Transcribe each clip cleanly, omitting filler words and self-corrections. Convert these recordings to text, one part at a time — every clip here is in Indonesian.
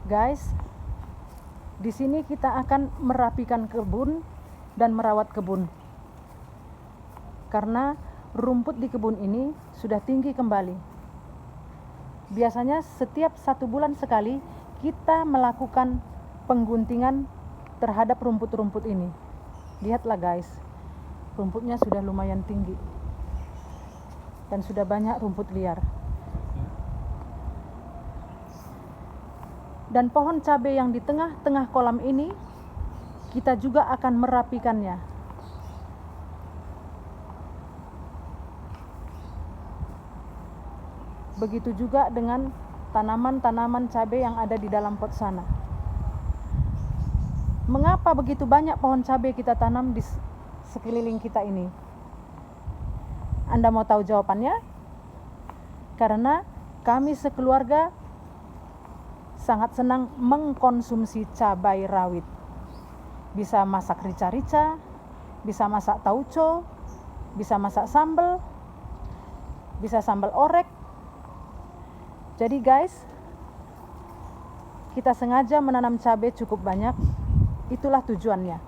Guys, di sini kita akan merapikan kebun dan merawat kebun. Karena rumput di kebun ini sudah tinggi kembali. Biasanya setiap 1 bulan sekali kita melakukan pengguntingan terhadap rumput-rumput ini. Lihatlah guys, rumputnya sudah lumayan tinggi dan sudah banyak rumput liar. Dan pohon cabai yang di tengah-tengah kolam ini kita juga akan merapikannya. Begitu juga dengan tanaman-tanaman cabai yang ada di dalam pot sana. Mengapa begitu banyak pohon cabai kita tanam di sekeliling kita ini? Anda mau tahu jawabannya? Karena kami sekeluarga sangat senang mengkonsumsi cabai rawit. Bisa masak rica-rica, bisa masak tauco, bisa masak sambal, bisa sambal orek. Jadi guys, kita sengaja menanam cabai cukup banyak. Itulah tujuannya.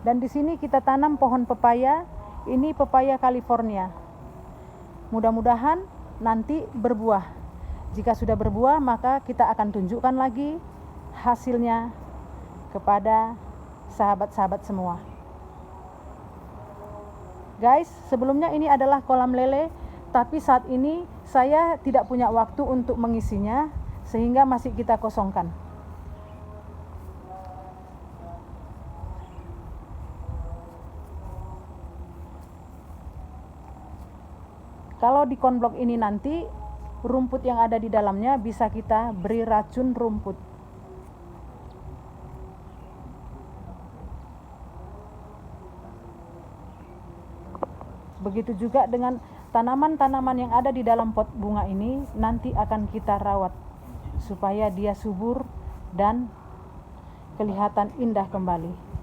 Dan di sini kita tanam pohon pepaya. Ini pepaya California. Mudah-mudahan nanti berbuah. Jika sudah berbuah, maka kita akan tunjukkan lagi hasilnya kepada sahabat-sahabat semua. Guys, sebelumnya ini adalah kolam lele, tapi saat ini saya tidak punya waktu untuk mengisinya, sehingga masih kita kosongkan. Kalau di konblok ini nanti, rumput yang ada di dalamnya bisa kita beri racun rumput. Begitu juga dengan tanaman-tanaman yang ada di dalam pot bunga ini, nanti akan kita rawat supaya dia subur dan kelihatan indah kembali.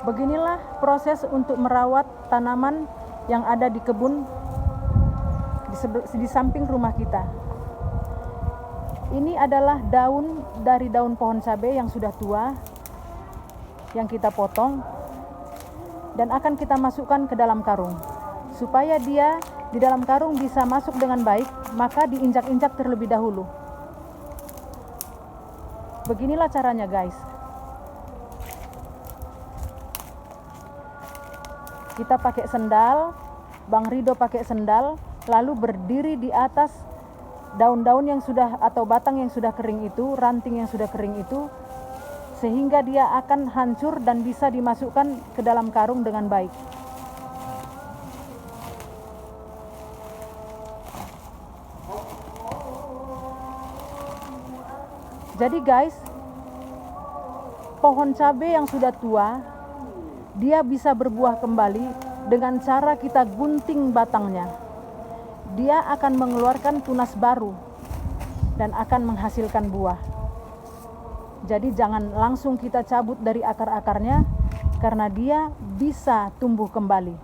Beginilah proses untuk merawat tanaman yang ada di kebun di samping rumah kita. Ini adalah daun dari daun pohon cabai yang sudah tua, yang kita potong dan akan kita masukkan ke dalam karung. Supaya dia di dalam karung bisa masuk dengan baik, maka diinjak-injak terlebih dahulu. Beginilah caranya guys. Kita pakai sendal, Bang Rido pakai sendal, lalu berdiri di atas daun-daun yang sudah atau batang yang sudah kering itu, ranting yang sudah kering itu, sehingga dia akan hancur dan bisa dimasukkan ke dalam karung dengan baik. Jadi guys, pohon cabai yang sudah tua, dia bisa berbuah kembali dengan cara kita gunting batangnya. Dia akan mengeluarkan tunas baru dan akan menghasilkan buah. Jadi jangan langsung kita cabut dari akar-akarnya karena dia bisa tumbuh kembali.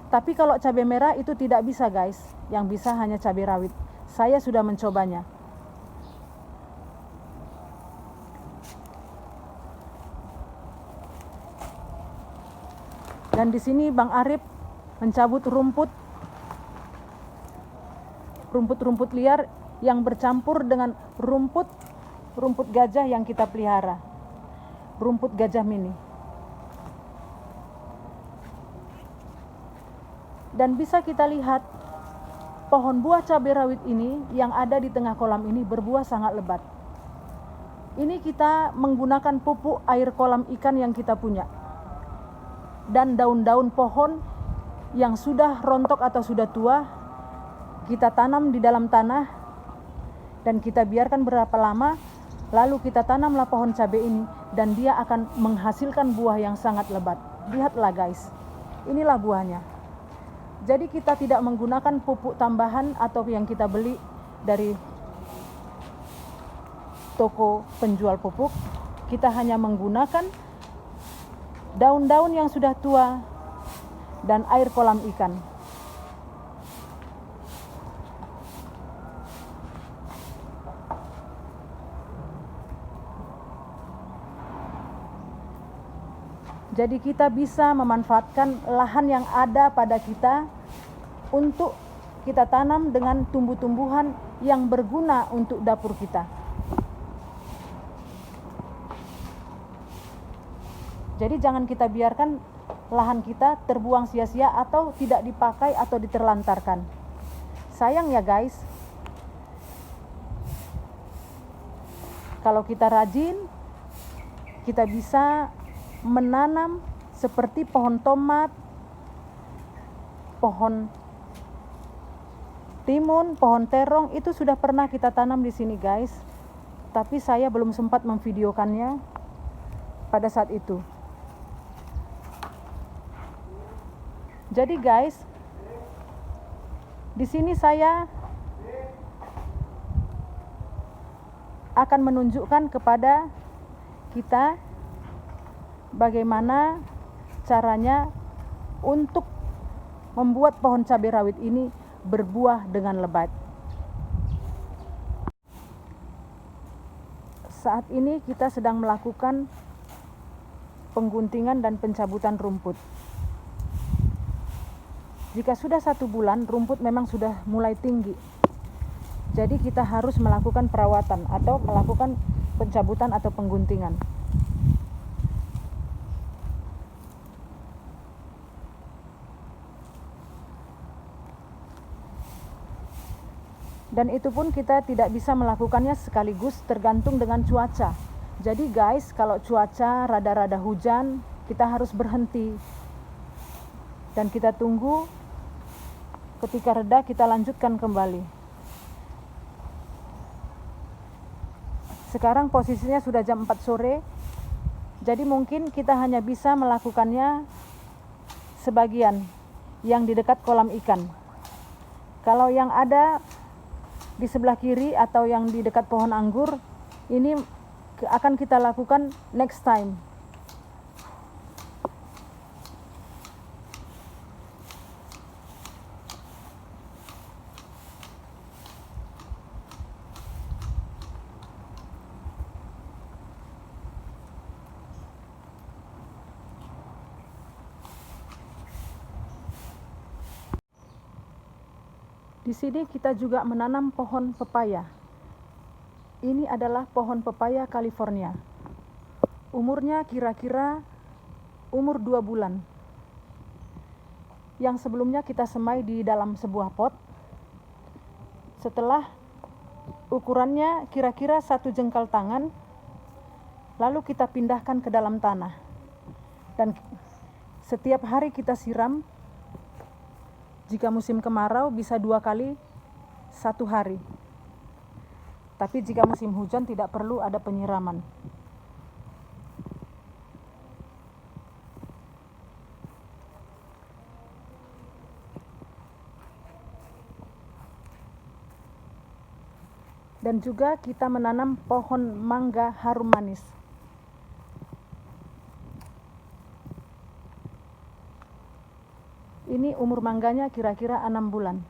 Tapi kalau cabai merah itu tidak bisa guys, yang bisa hanya cabai rawit. Saya sudah mencobanya. Dan di sini Bang Arif mencabut rumput liar yang bercampur dengan rumput gajah yang kita pelihara. Rumput gajah mini. Dan bisa kita lihat pohon buah cabai rawit ini yang ada di tengah kolam ini berbuah sangat lebat. Ini kita menggunakan pupuk air kolam ikan yang kita punya. Dan daun-daun pohon yang sudah rontok atau sudah tua kita tanam di dalam tanah dan kita biarkan berapa lama, lalu kita tanamlah pohon cabai ini dan dia akan menghasilkan buah yang sangat lebat. Lihatlah guys, inilah buahnya. Jadi kita tidak menggunakan pupuk tambahan atau yang kita beli dari toko penjual pupuk. Kita hanya menggunakan daun-daun yang sudah tua dan air kolam ikan. Jadi kita bisa memanfaatkan lahan yang ada pada kita untuk kita tanam dengan tumbuh-tumbuhan yang berguna untuk dapur kita. Jadi jangan kita biarkan lahan kita terbuang sia-sia atau tidak dipakai atau diterlantarkan. Sayang ya guys. Kalau kita rajin, kita bisa menanam seperti pohon tomat, pohon timun, pohon terong, itu sudah pernah kita tanam di sini guys. Tapi saya belum sempat memvideokannya pada saat itu. Jadi guys, di sini saya akan menunjukkan kepada kita bagaimana caranya untuk membuat pohon cabai rawit ini berbuah dengan lebat. Saat ini kita sedang melakukan pengguntingan dan pencabutan rumput. Jika sudah 1 bulan, rumput memang sudah mulai tinggi. Jadi kita harus melakukan perawatan atau melakukan pencabutan atau pengguntingan. Dan itu pun kita tidak bisa melakukannya sekaligus, tergantung dengan cuaca. Jadi guys, kalau cuaca rada-rada hujan, kita harus berhenti. Dan kita tunggu, ketika reda kita lanjutkan kembali. Sekarang posisinya sudah jam 4 sore, jadi mungkin kita hanya bisa melakukannya sebagian yang di dekat kolam ikan. Kalau yang ada di sebelah kiri atau yang di dekat pohon anggur, ini akan kita lakukan next time. Di sini kita juga menanam pohon pepaya. Ini adalah pohon pepaya California. Umurnya kira-kira umur 2 bulan. Yang sebelumnya kita semai di dalam sebuah pot. Setelah ukurannya kira-kira 1 jengkal tangan, lalu kita pindahkan ke dalam tanah. Dan setiap hari kita siram. Jika musim kemarau bisa 2 kali 1 hari. Tapi jika musim hujan tidak perlu ada penyiraman. Dan juga kita menanam pohon mangga harum manis. Ini umur mangganya kira-kira 6 bulan.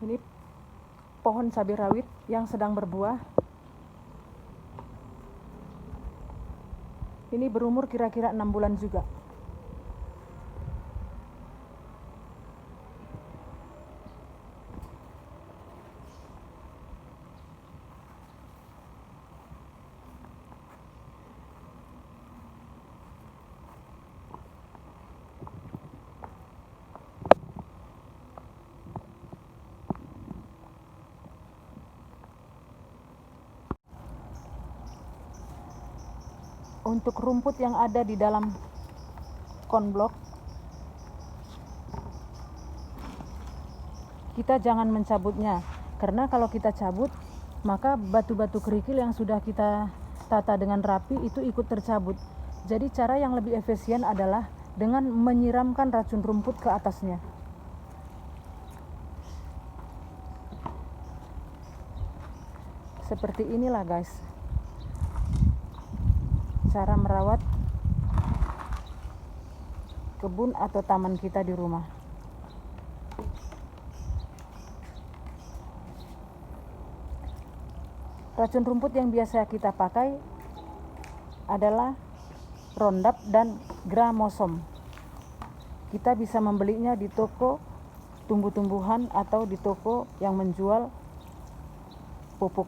Ini pohon cabai rawit yang sedang berbuah. Ini berumur kira-kira 6 bulan juga. Untuk rumput yang ada di dalam konblok, kita jangan mencabutnya, karena kalau kita cabut maka batu-batu kerikil yang sudah kita tata dengan rapi itu ikut tercabut. Jadi cara yang lebih efisien adalah dengan menyiramkan racun rumput ke atasnya. Seperti inilah guys cara merawat kebun atau taman kita di rumah. Racun rumput yang biasa kita pakai adalah Roundup dan Gramosom. Kita bisa membelinya di toko tumbuh-tumbuhan atau di toko yang menjual pupuk.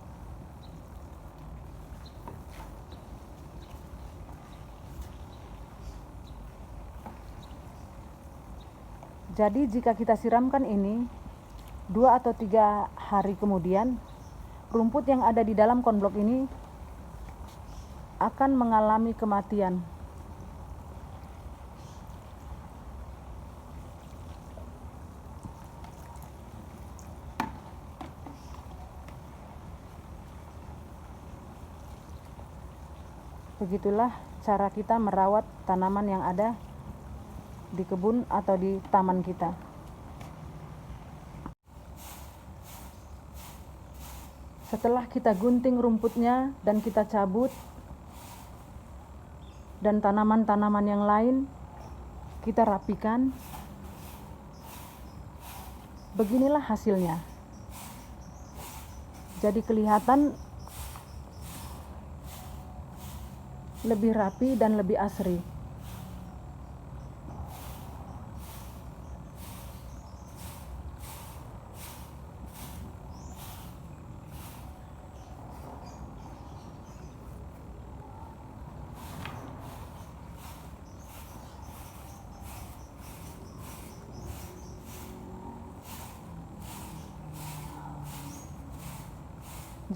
Jadi jika kita siramkan ini 2 atau 3 hari kemudian, rumput yang ada di dalam konblok ini akan mengalami kematian. Begitulah cara kita merawat tanaman yang ada di kebun atau di taman kita. Setelah kita gunting rumputnya dan kita cabut, dan tanaman-tanaman yang lain kita rapikan, beginilah hasilnya. Jadi kelihatan lebih rapi dan lebih asri.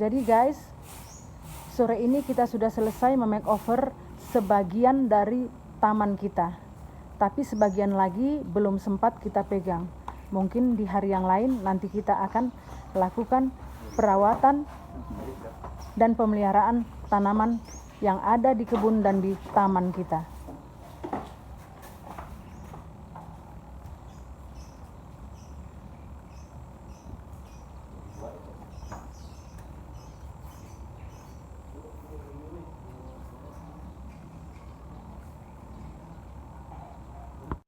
Jadi guys, sore ini kita sudah selesai memakeover sebagian dari taman kita. Tapi sebagian lagi belum sempat kita pegang. Mungkin di hari yang lain nanti kita akan lakukan perawatan dan pemeliharaan tanaman yang ada di kebun dan di taman kita.